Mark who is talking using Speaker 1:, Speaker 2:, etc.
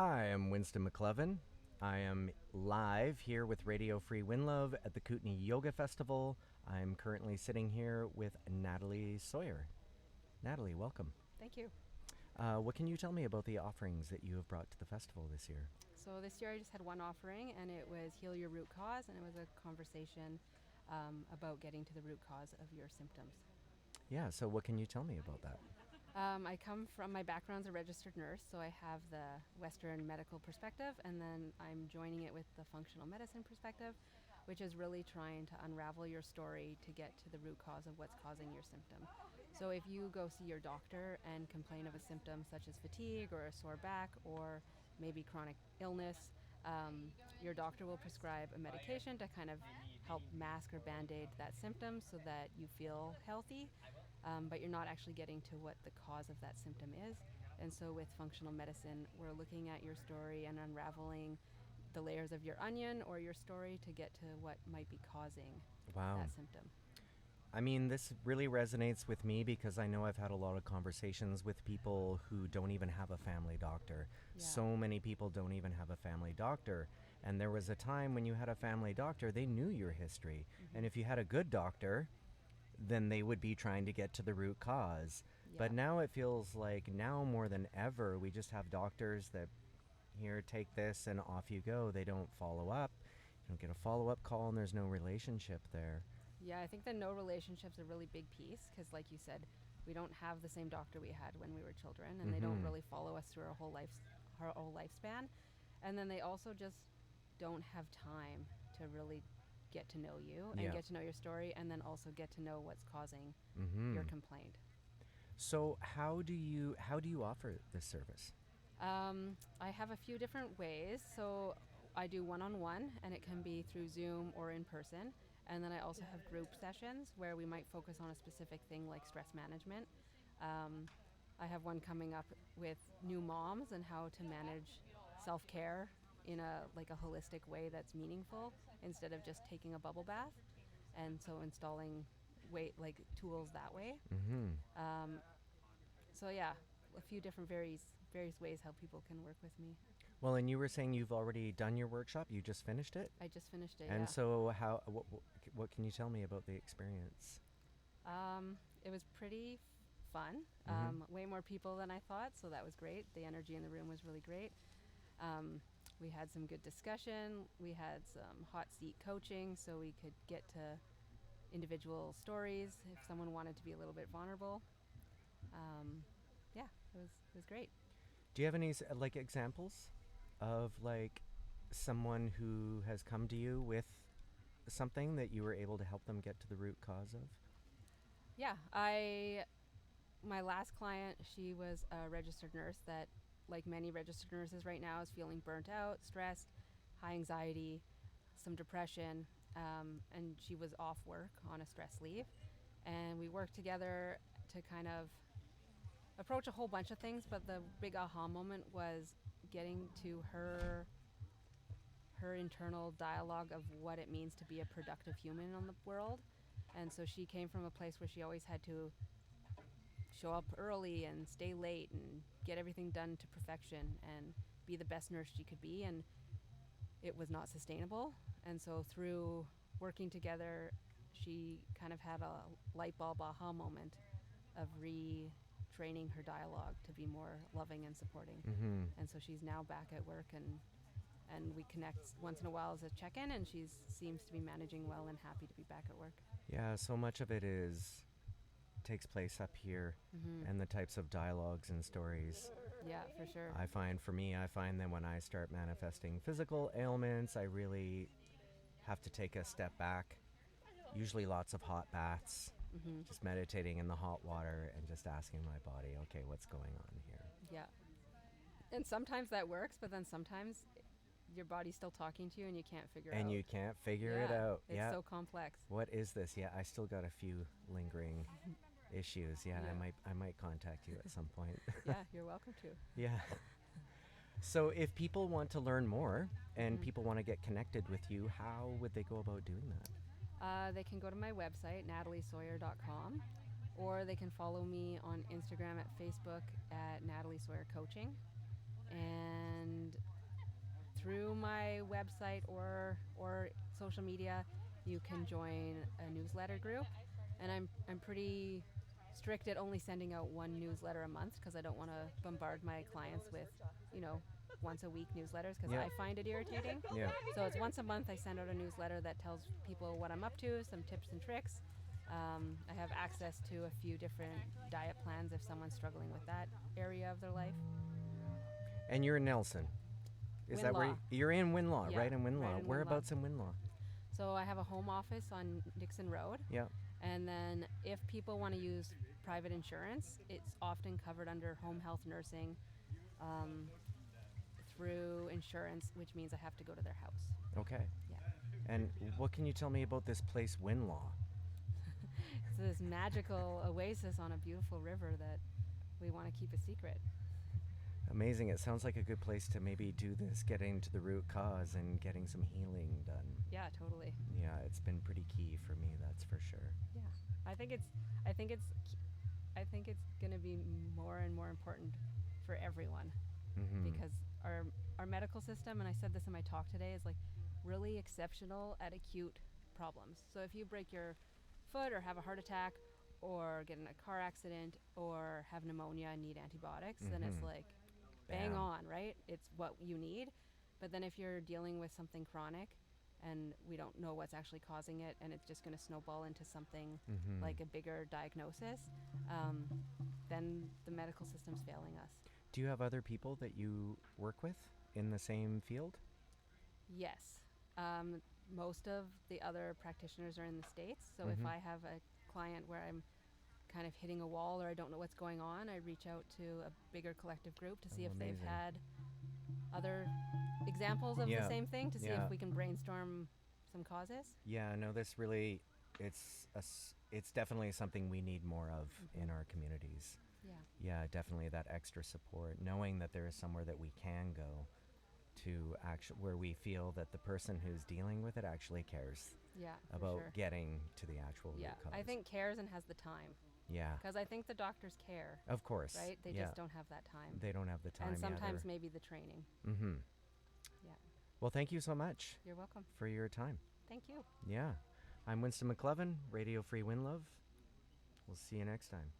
Speaker 1: I am Winston McClevin. I am live here with Radio Free Winlove at the Kootenay Yoga Festival. I'm currently sitting here with Natalie Sawyer. Natalie, welcome.
Speaker 2: Thank you.
Speaker 1: What can you tell me about the offerings that you have brought to the festival this year?
Speaker 2: So this year I just had one offering, and it was Heal Your Root Cause, and it was a conversation about getting to the root cause of your symptoms.
Speaker 1: Yeah, so what can you tell me about that?
Speaker 2: I come from, my background's a registered nurse, so I have the Western medical perspective, and then I'm joining it with the functional medicine perspective, which is really trying to unravel your story to get to the root cause of what's causing your symptom. So if you go see your doctor and complain of a symptom such as fatigue or a sore back or maybe chronic illness, your doctor will prescribe a medication to kind of help mask or band-aid that symptom so that you feel healthy, but you're not actually getting to what the cause of that symptom is. And so with functional medicine, we're looking at your story and unraveling the layers of your onion or your story to get to what might be causing that symptom.
Speaker 1: I mean, this really resonates with me because I know I've had a lot of conversations with people who don't even have a family doctor.
Speaker 2: Yeah.
Speaker 1: So many people don't even have a family doctor. And there was a time when you had a family doctor, they knew your history. Mm-hmm. And if you had a good doctor, then they would be trying to get to the root cause. Yeah. But now it feels like now more than ever, we just have doctors that, here, take this and off you go. They don't follow up. You don't get a follow-up call and there's no relationship there.
Speaker 2: Yeah, I think the no relationship's a really big piece because, like you said, we don't have the same doctor we had when we were children, and they don't really follow us through our whole lifespan. And then they also just don't have time to really get to know you and get to know your story, and then also get to know what's causing your complaint.
Speaker 1: So how do you offer this service?
Speaker 2: I have a few different ways. So I do one-on-one, and it can be through Zoom or in person. And then I also have group sessions where we might focus on a specific thing like stress management. I have one coming up with new moms and how to manage self-care in a holistic way that's meaningful instead of just taking a bubble bath. And so installing tools that way. So yeah, a few different various ways how people can work with me.
Speaker 1: Well, and you were saying you've already done your workshop. You just finished it?
Speaker 2: I just finished it,
Speaker 1: And
Speaker 2: yeah.
Speaker 1: so what can you tell me about the experience?
Speaker 2: It was pretty fun. Way more people than I thought, so that was great. The energy in the room was really great. We had some good discussion. We had some hot seat coaching, so we could get to individual stories if someone wanted to be a little bit vulnerable. Yeah, it was great.
Speaker 1: Do you have any examples of someone who has come to you with something that you were able to help them get to the root cause of?
Speaker 2: Yeah, my last client, she was a registered nurse that, like many registered nurses right now, is feeling burnt out, stressed, high anxiety, some depression, and she was off work on a stress leave. And we worked together to kind of approach a whole bunch of things, but the big aha moment was getting to her internal dialogue of what it means to be a productive human on the world. And so she came from a place where she always had to show up early and stay late and get everything done to perfection and be the best nurse she could be, and it was not sustainable. And so through working together, she kind of had a light bulb aha moment of retraining her dialogue to be more loving and supporting. And so she's now back at work, and we connect once in a while as a check-in, and she seems to be managing well and happy to be back at work.
Speaker 1: Yeah, so much of it takes place up here, and the types of dialogues and stories.
Speaker 2: Yeah, for sure.
Speaker 1: I find that when I start manifesting physical ailments, I really have to take a step back. Usually lots of hot baths, just meditating in the hot water and just asking my body, okay, what's going on here?
Speaker 2: Yeah. And sometimes that works, but then sometimes your body's still talking to you and you can't figure it out.
Speaker 1: And you can't figure it out.
Speaker 2: It's so complex.
Speaker 1: What is this? Yeah, I still got a few lingering issues. Yeah, I might contact you at some point.
Speaker 2: Yeah, you're welcome to.
Speaker 1: Yeah. So if people want to learn more and people want to get connected with you, how would they go about doing that?
Speaker 2: They can go to my website, nataliesawyer.com, or they can follow me on Instagram, at Facebook at Natalie Sawyer Coaching. And through my website or social media, you can join a newsletter group, and I'm pretty strict at only sending out one newsletter a month because I don't want to bombard my clients with, once a week newsletters because
Speaker 1: Yeah.
Speaker 2: I find it irritating.
Speaker 1: Yeah.
Speaker 2: So it's once a month I send out a newsletter that tells people what I'm up to, some tips and tricks. I have access to a few different diet plans if someone's struggling with that area of their life.
Speaker 1: And you're in Nelson. Is that where
Speaker 2: Winlaw.
Speaker 1: you're in Winlaw,
Speaker 2: Yeah,
Speaker 1: right in Winlaw?
Speaker 2: right in
Speaker 1: Whereabouts in Winlaw?
Speaker 2: So I have a home office on Dixon Road.
Speaker 1: Yeah.
Speaker 2: And then if people want to use private insurance, it's often covered under home health nursing through insurance, which means I have to go to their house.
Speaker 1: Okay.
Speaker 2: Yeah.
Speaker 1: And what can you tell me about this place, Winlaw?
Speaker 2: It's this magical oasis on a beautiful river that we want to keep a secret.
Speaker 1: Amazing. It sounds like a good place to maybe do this, getting to the root cause and getting some healing done.
Speaker 2: Yeah, totally.
Speaker 1: Yeah, it's been pretty key for me, that's for sure.
Speaker 2: Yeah. I think it's going to be more and more important for everyone because our medical system, and I said this in my talk today, is like really exceptional at acute problems. So if you break your foot or have a heart attack or get in a car accident or have pneumonia and need antibiotics, then it's like bang on, right? It's what you need. But then if you're dealing with something chronic and we don't know what's actually causing it and it's just going to snowball into something like a bigger diagnosis, then the medical system's failing us.
Speaker 1: Do you have other people that you work with in the same field?
Speaker 2: Yes. Most of the other practitioners are in the States. So if I have a client where I'm kind of hitting a wall or I don't know what's going on, I reach out to a bigger collective group to see if they've had other examples of the same thing, to see if we can brainstorm some causes.
Speaker 1: Yeah, no, this really, it's definitely something we need more of in our communities.
Speaker 2: Yeah.
Speaker 1: Yeah, definitely that extra support, knowing that there is somewhere that we can go to where we feel that the person who's dealing with it actually cares about getting to the actual root cause.
Speaker 2: I think cares and has the time.
Speaker 1: Yeah.
Speaker 2: Because I think the doctors care.
Speaker 1: Of course.
Speaker 2: Right? They just don't have that time.
Speaker 1: They don't have the time.
Speaker 2: And sometimes maybe the training. Yeah.
Speaker 1: Well, thank you so much.
Speaker 2: You're welcome.
Speaker 1: For your time.
Speaker 2: Thank you.
Speaker 1: Yeah. I'm Winston McLevin, Radio Free Winlove. We'll see you next time.